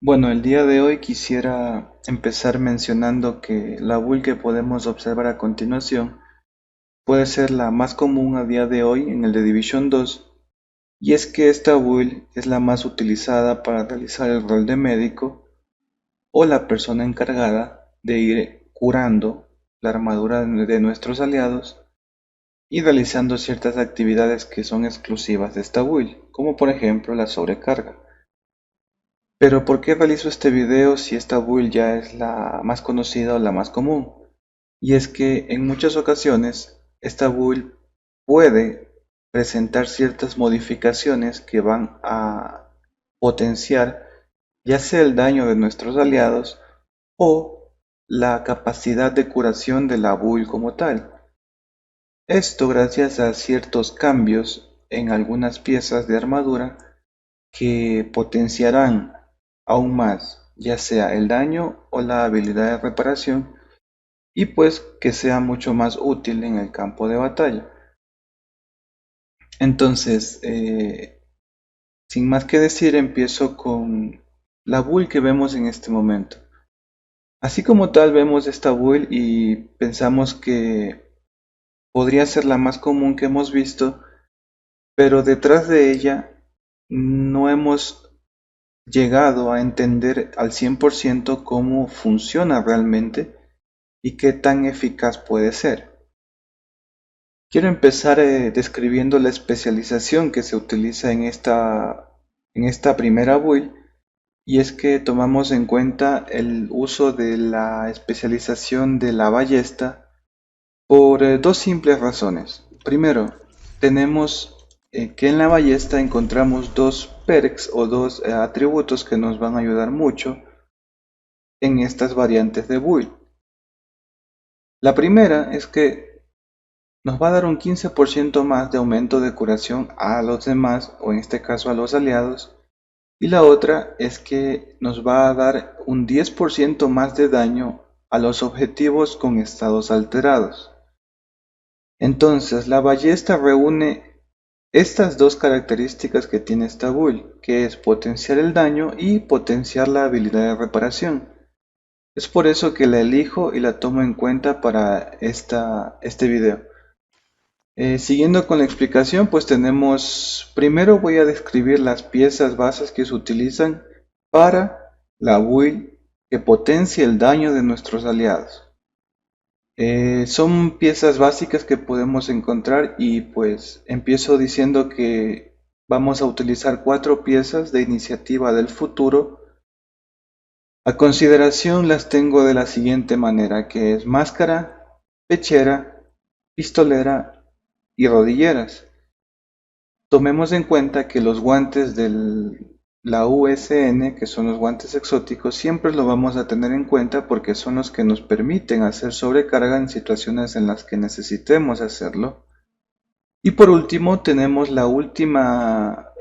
Bueno, el día de hoy quisiera empezar mencionando que la build que podemos observar a continuación puede ser la más común a día de hoy en el The Division 2, y es que esta build es la más utilizada para realizar el rol de médico o la persona encargada de ir curando la armadura de nuestros aliados y realizando ciertas actividades que son exclusivas de esta build, como por ejemplo la sobrecarga. Pero ¿por qué realizo este video si esta build ya es la más conocida o la más común? Y es que en muchas ocasiones esta build puede presentar ciertas modificaciones que van a potenciar ya sea el daño de nuestros aliados o la capacidad de curación de la build como tal. Esto gracias a ciertos cambios en algunas piezas de armadura que potenciarán aún más, ya sea el daño o la habilidad de reparación, y pues que sea mucho más útil en el campo de batalla. Entonces, sin más que decir, empiezo con la build que vemos en este momento. Así como tal vemos esta build y pensamos que podría ser la más común que hemos visto, pero detrás de ella no hemos llegado a entender al 100% cómo funciona realmente y qué tan eficaz puede ser. Quiero empezar describiendo la especialización que se utiliza en esta primera build, y es que tomamos en cuenta el uso de la especialización de la ballesta por dos simples razones. Primero, tenemos que en la ballesta encontramos dos perks o dos atributos que nos van a ayudar mucho en estas variantes de build. La primera es que nos va a dar un 15% más de aumento de curación a los demás, o en este caso a los aliados, y la otra es que nos va a dar un 10% más de daño a los objetivos con estados alterados. Entonces, la ballesta reúne estas dos características que tiene esta build, que es potenciar el daño y potenciar la habilidad de reparación. Es por eso que la elijo y la tomo en cuenta para este video. Siguiendo con la explicación, pues tenemos, primero voy a describir las piezas bases que se utilizan para la build que potencia el daño de nuestros aliados. Son piezas básicas que podemos encontrar, y pues empiezo diciendo que vamos a utilizar 4 piezas de iniciativa del futuro. A consideración las tengo de la siguiente manera, que es máscara, pechera, pistolera y rodilleras. Tomemos en cuenta que los guantes de la USN, que son los guantes exóticos, siempre lo vamos a tener en cuenta porque son los que nos permiten hacer sobrecarga en situaciones en las que necesitemos hacerlo. Y por último tenemos la última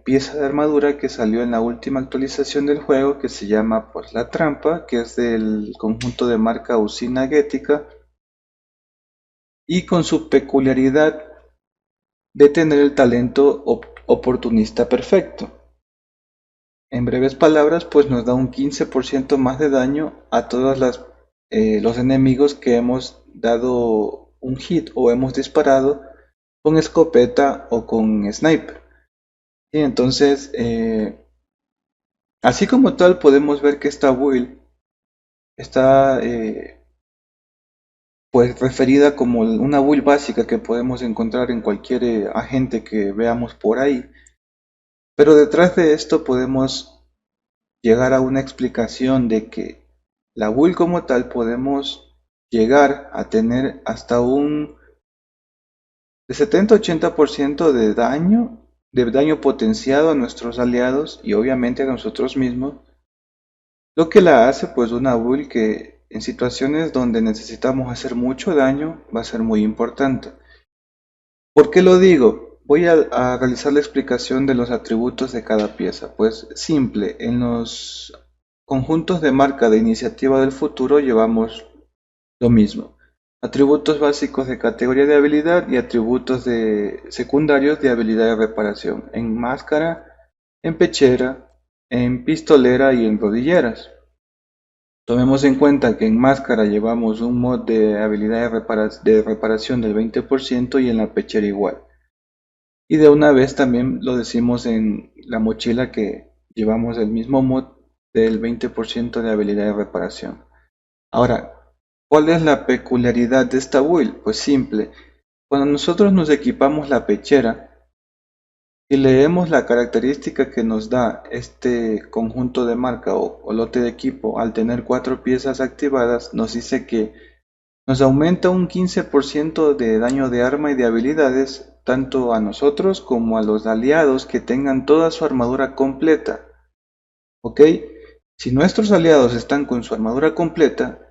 pieza de armadura que salió en la última actualización del juego, que se llama pues la trampa, que es del conjunto de marca Usina Gética, y con su peculiaridad de tener el talento oportunista perfecto. En breves palabras, pues nos da un 15% más de daño a todos los enemigos que hemos dado un hit o hemos disparado con escopeta o con sniper. Y entonces, así como tal, podemos ver que esta build está pues referida como una build básica que podemos encontrar en cualquier agente que veamos por ahí. Pero detrás de esto podemos llegar a una explicación de que la build como tal podemos llegar a tener hasta un de 70-80% de daño potenciado a nuestros aliados y obviamente a nosotros mismos, lo que la hace pues una build que en situaciones donde necesitamos hacer mucho daño va a ser muy importante. ¿Por qué lo digo? Voy a realizar la explicación de los atributos de cada pieza. Pues simple, en los conjuntos de marca de iniciativa del futuro llevamos lo mismo. Atributos básicos de categoría de habilidad y atributos secundarios de habilidad de reparación. En máscara, en pechera, en pistolera y en rodilleras. Tomemos en cuenta que en máscara llevamos un mod de habilidad de reparación del 20% y en la pechera igual. Y de una vez también lo decimos en la mochila que llevamos el mismo mod del 20% de habilidad de reparación. Ahora, ¿cuál es la peculiaridad de esta build? Pues simple. Cuando nosotros nos equipamos la pechera y leemos la característica que nos da este conjunto de marca o lote de equipo al tener 4 piezas activadas, nos dice que nos aumenta un 15% de daño de arma y de habilidades tanto a nosotros como a los aliados que tengan toda su armadura completa. ¿Ok? Si nuestros aliados están con su armadura completa,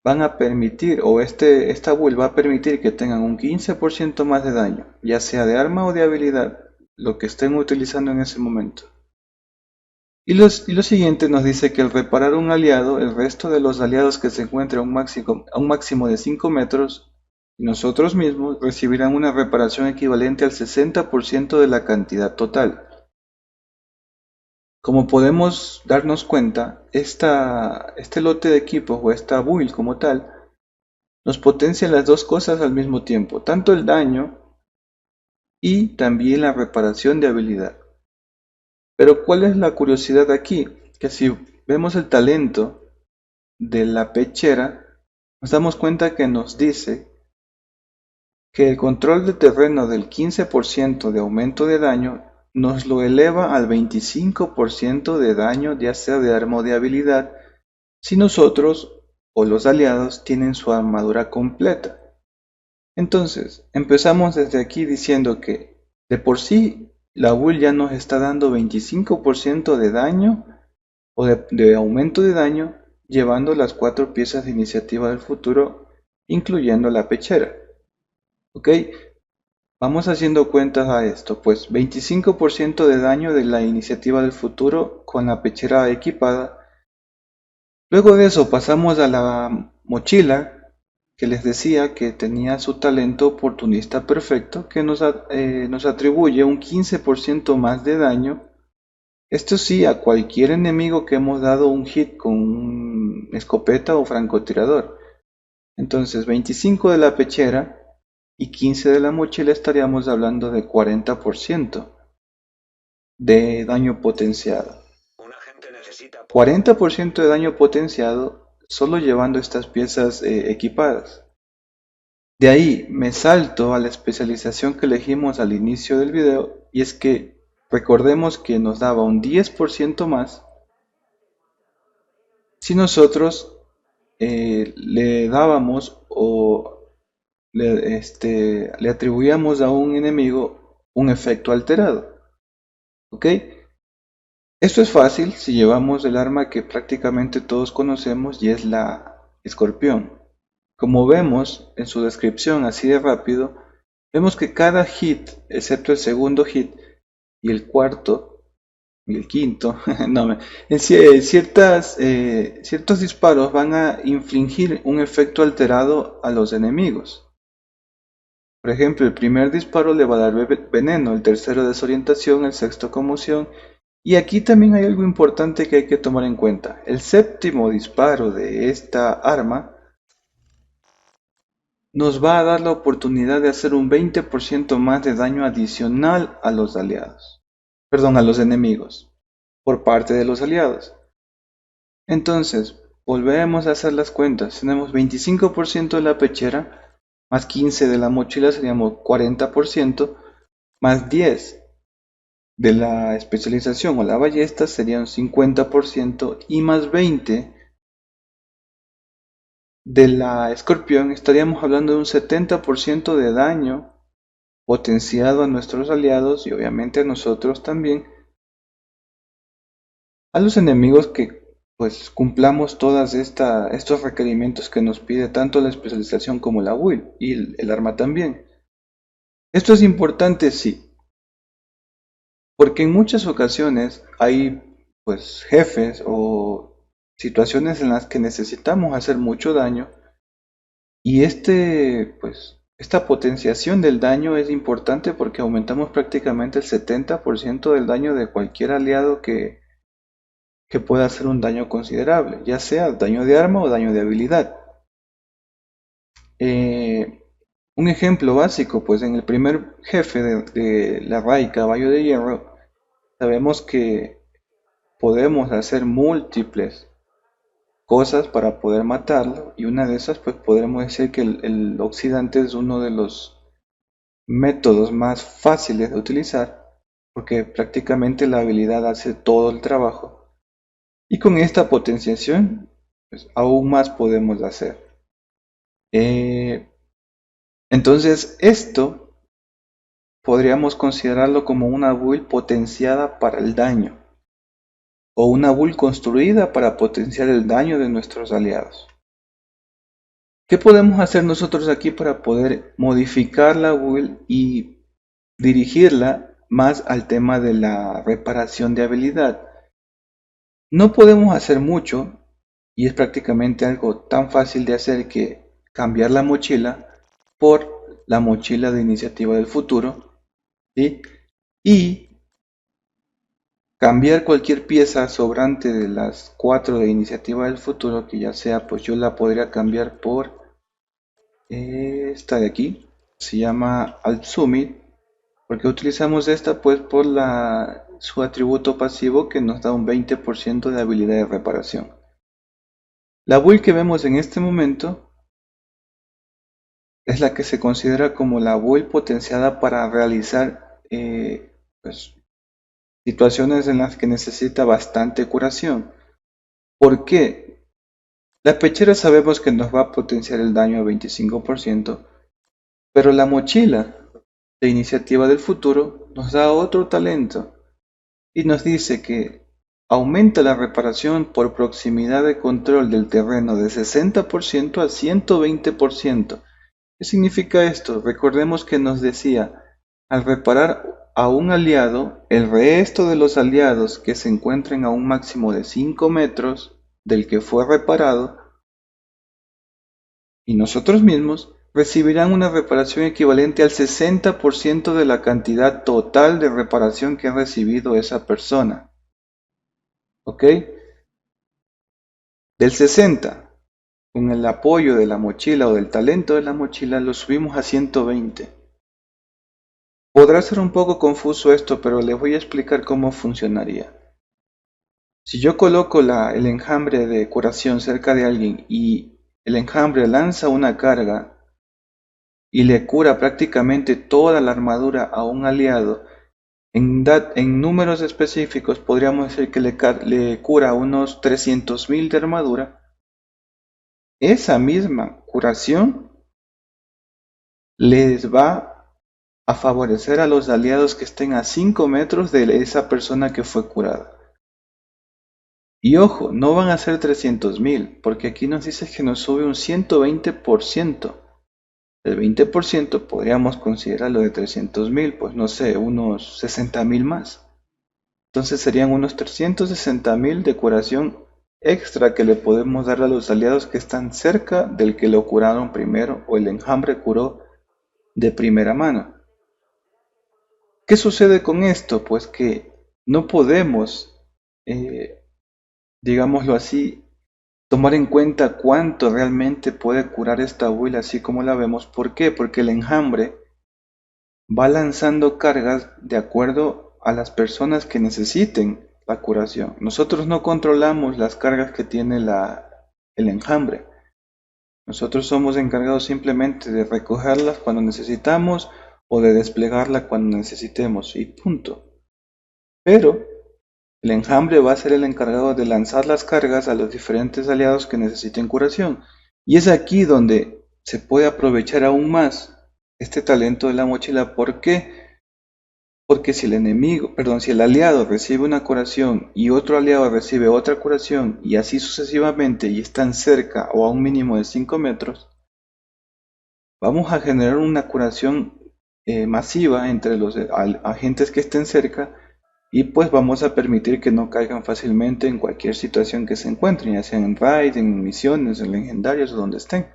van a permitir, o esta build va a permitir que tengan un 15% más de daño, ya sea de arma o de habilidad, lo que estén utilizando en ese momento. Y lo siguiente nos dice que al reparar un aliado, el resto de los aliados que se encuentren a un máximo de 5 metros, y nosotros mismos recibirán una reparación equivalente al 60% de la cantidad total. Como podemos darnos cuenta, este lote de equipos o esta build como tal nos potencia las dos cosas al mismo tiempo, tanto el daño y también la reparación de habilidad. Pero ¿cuál es la curiosidad aquí? Que si vemos el talento de la pechera, nos damos cuenta que nos dice que el control de terreno del 15% de aumento de daño nos lo eleva al 25% de daño, ya sea de arma o de habilidad, si nosotros o los aliados tienen su armadura completa. Entonces, empezamos desde aquí diciendo que de por sí la build ya nos está dando 25% de daño o de aumento de daño, llevando las 4 piezas de iniciativa del futuro, incluyendo la pechera. ¿Ok? Vamos haciendo cuentas a esto, pues 25% de daño de la iniciativa del futuro con la pechera equipada. Luego de eso pasamos a la mochila que les decía que tenía su talento oportunista perfecto que nos atribuye un 15% más de daño. Esto sí, a cualquier enemigo que hemos dado un hit con un escopeta o francotirador. Entonces 25 de la pechera y 15 de la mochila estaríamos hablando de 40% de daño potenciado. 40% de daño potenciado solo llevando estas piezas equipadas. De ahí me salto a la especialización que elegimos al inicio del video, y es que recordemos que nos daba un 10% más si nosotros le dábamos o le atribuíamos a un enemigo un efecto alterado. ¿Ok? Esto es fácil si llevamos el arma que prácticamente todos conocemos y es la escorpión. Como vemos en su descripción así de rápido, vemos que cada hit, excepto el segundo hit y el cuarto y el quinto, no, ciertos disparos van a infligir un efecto alterado a los enemigos. Por ejemplo, el primer disparo le va a dar veneno, el tercero desorientación, el sexto conmoción. Y aquí también hay algo importante que hay que tomar en cuenta. El séptimo disparo de esta arma nos va a dar la oportunidad de hacer un 20% más de daño adicional a los aliados. Perdón, a los enemigos, por parte de los aliados. Entonces, volvemos a hacer las cuentas. Tenemos 25% de la pechera, más 15 de la mochila seríamos 40%, más 10 de la especialización o la ballesta serían 50% y más 20 de la escorpión estaríamos hablando de un 70% de daño potenciado a nuestros aliados y obviamente a nosotros también, a los enemigos que pues cumplamos todos estos requerimientos que nos pide tanto la especialización como la build y el arma también. Esto es importante, sí, porque en muchas ocasiones hay pues jefes o situaciones en las que necesitamos hacer mucho daño y pues Esta potenciación del daño es importante porque aumentamos prácticamente el 70% del daño de cualquier aliado que pueda hacer un daño considerable, ya sea daño de arma o daño de habilidad. Eh, un ejemplo básico, pues en el primer jefe de la Rai Caballo de Hierro, sabemos que podemos hacer múltiples cosas para poder matarlo, y una de esas pues podremos decir que el oxidante es uno de los métodos más fáciles de utilizar, porque prácticamente la habilidad hace todo el trabajo, y con esta potenciación pues aún más podemos hacer. Eh, entonces esto podríamos considerarlo como una build potenciada para el daño, o una build construida para potenciar el daño de nuestros aliados. ¿Qué podemos hacer nosotros aquí para poder modificar la build y dirigirla más al tema de la reparación de habilidad? No podemos hacer mucho, y es prácticamente algo tan fácil de hacer que cambiar la mochila por la mochila de iniciativa del futuro, ¿sí? Y cambiar cualquier pieza sobrante de las 4 de iniciativa del futuro, que ya sea, pues yo la podría cambiar por esta de aquí. Se llama Altsumit. ¿Por qué utilizamos esta? Pues por su atributo pasivo, que nos da un 20% de habilidad de reparación. La build que vemos en este momento es la que se considera como la build potenciada para realizar pues, situaciones en las que necesita bastante curación. ¿Por qué? La pechera sabemos que nos va a potenciar el daño a 25%, pero la mochila de iniciativa del futuro nos da otro talento y nos dice que aumenta la reparación por proximidad de control del terreno de 60% a 120%. ¿Qué significa esto? Recordemos que nos decía, al reparar a un aliado, el resto de los aliados que se encuentren a un máximo de 5 metros del que fue reparado, y nosotros mismos, recibirán una reparación equivalente al 60% de la cantidad total de reparación que ha recibido esa persona. ¿Ok? Del 60, con el apoyo de la mochila o del talento de la mochila, lo subimos a 120. Podrá ser un poco confuso esto, pero les voy a explicar cómo funcionaría. Si yo coloco el enjambre de curación cerca de alguien y el enjambre lanza una carga y le cura prácticamente toda la armadura a un aliado, en números específicos podríamos decir que le cura unos 300.000 de armadura. Esa misma curación les va a favorecer a los aliados que estén a 5 metros de esa persona que fue curada. Y ojo, no van a ser 300.000, porque aquí nos dice que nos sube un 120%. El 20% podríamos considerarlo de 300.000, pues no sé, unos 60.000 más. Entonces serían unos 360.000 de curación extra que le podemos dar a los aliados que están cerca del que lo curaron primero o el enjambre curó de primera mano. ¿Qué sucede con esto? Pues que no podemos, digámoslo así, tomar en cuenta cuánto realmente puede curar esta build así como la vemos. ¿Por qué? Porque el enjambre va lanzando cargas de acuerdo a las personas que necesiten la curación. Nosotros no controlamos las cargas que tiene el enjambre. Nosotros somos encargados simplemente de recogerlas cuando necesitamos o de desplegarla cuando necesitemos y punto. Pero el enjambre va a ser el encargado de lanzar las cargas a los diferentes aliados que necesiten curación. Y es aquí donde se puede aprovechar aún más este talento de la mochila. ¿Por qué? Porque si el aliado recibe una curación y otro aliado recibe otra curación y así sucesivamente y están cerca o a un mínimo de 5 metros, vamos a generar una curación masiva entre los agentes que estén cerca, y pues vamos a permitir que no caigan fácilmente en cualquier situación que se encuentren, ya sea en raid, en misiones, en legendarios o donde estén.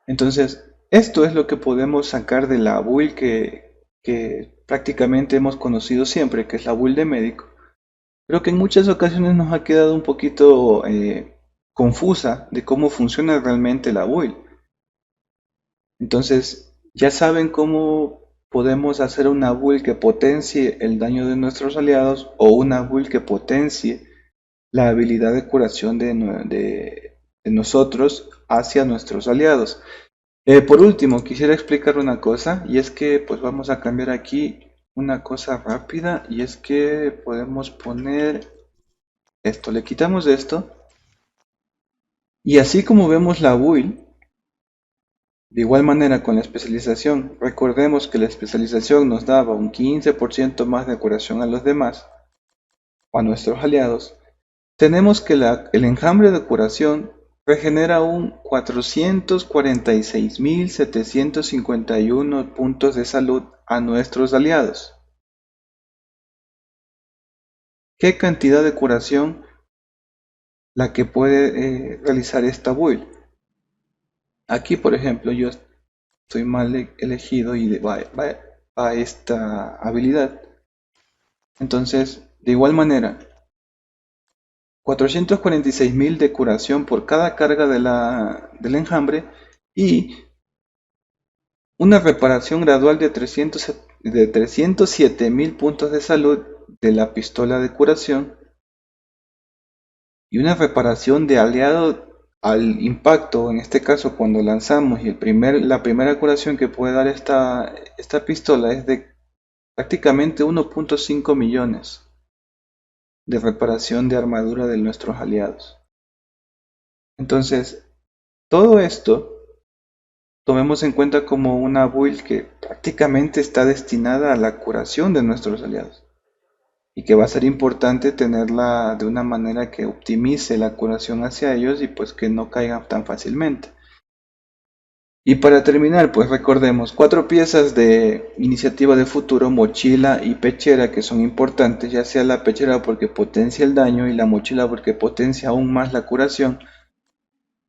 Entonces, Esto es lo que podemos sacar de la build que prácticamente hemos conocido siempre, que es la build de médico, pero que en muchas ocasiones nos ha quedado un poquito confusa de cómo funciona realmente la build. Entonces, ya saben cómo podemos hacer una build que potencie el daño de nuestros aliados o una build que potencie la habilidad de curación de nosotros hacia nuestros aliados. Por último, quisiera explicar una cosa, y es que pues vamos a cambiar aquí una cosa rápida, y es que podemos poner esto, le quitamos esto, y así como vemos la build, de igual manera con la especialización, recordemos que la especialización nos daba un 15% más de curación a los demás, o a nuestros aliados. Tenemos que el enjambre de curación regenera un 446.751 puntos de salud a nuestros aliados. ¿Qué cantidad de curación la que puede realizar esta build? Aquí, por ejemplo, yo estoy mal elegido y va a esta habilidad. Entonces, de igual manera, 446.000 de curación por cada carga del enjambre y una reparación gradual de 307.000 puntos de salud de la pistola de curación y una reparación de aliado al impacto, en este caso cuando lanzamos y la primera curación que puede dar esta pistola es de prácticamente 1.5 millones de reparación de armadura de nuestros aliados. Entonces, todo esto tomemos en cuenta como una build que prácticamente está destinada a la curación de nuestros aliados y que va a ser importante tenerla de una manera que optimice la curación hacia ellos y pues que no caigan tan fácilmente. Y para terminar, pues recordemos 4 piezas de iniciativa de futuro, mochila y pechera, que son importantes, ya sea la pechera porque potencia el daño y la mochila porque potencia aún más la curación.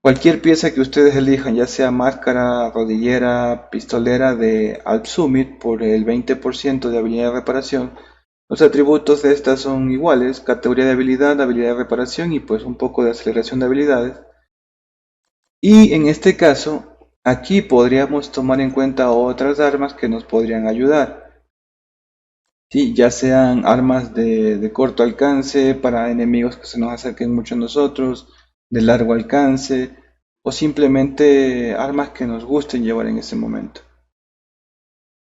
Cualquier pieza que ustedes elijan, ya sea máscara, rodillera, pistolera de Alt Summit por el 20% de habilidad de reparación. Los atributos de estas son iguales, categoría de habilidad, habilidad de reparación y pues un poco de aceleración de habilidades. Y en este caso, aquí podríamos tomar en cuenta otras armas que nos podrían ayudar. Sí, ya sean armas de corto alcance para enemigos que se nos acerquen mucho a nosotros, de largo alcance, o simplemente armas que nos gusten llevar en ese momento.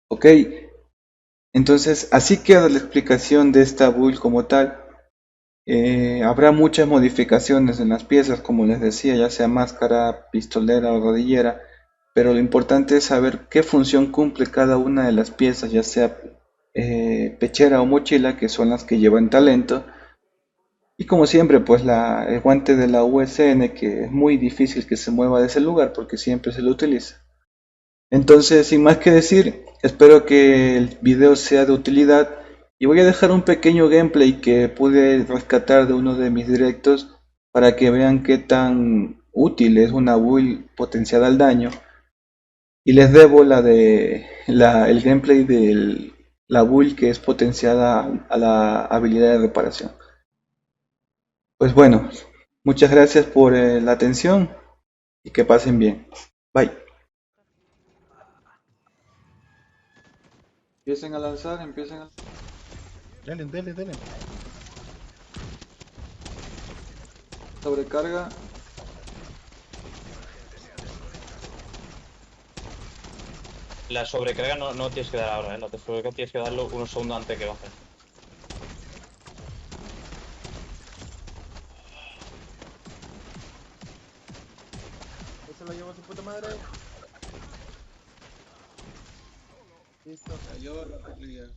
Ok, entonces así queda la explicación de esta build como tal. Habrá muchas modificaciones en las piezas, como les decía, ya sea máscara, pistolera o rodillera, pero lo importante es saber qué función cumple cada una de las piezas, ya sea pechera o mochila, que son las que llevan talento. Y como siempre, pues el guante de la USN, que es muy difícil que se mueva de ese lugar porque siempre se lo utiliza. Entonces, sin más que decir, espero que el video sea de utilidad y voy a dejar un pequeño gameplay que pude rescatar de uno de mis directos para que vean qué tan útil es una build potenciada al daño. Y les debo el gameplay de la build que es potenciada a la habilidad de reparación. Pues bueno, muchas gracias por la atención y que pasen bien. Bye. Empiecen a lanzar, empiecen a... Dale, dale, dale. Sobrecarga. La sobrecarga no tienes que dar ahora, ¿eh? La sobrecarga tienes que darlo unos segundos antes de que baje. Eso lo llevo a su puta madre. Listo. Cayó la parrilla.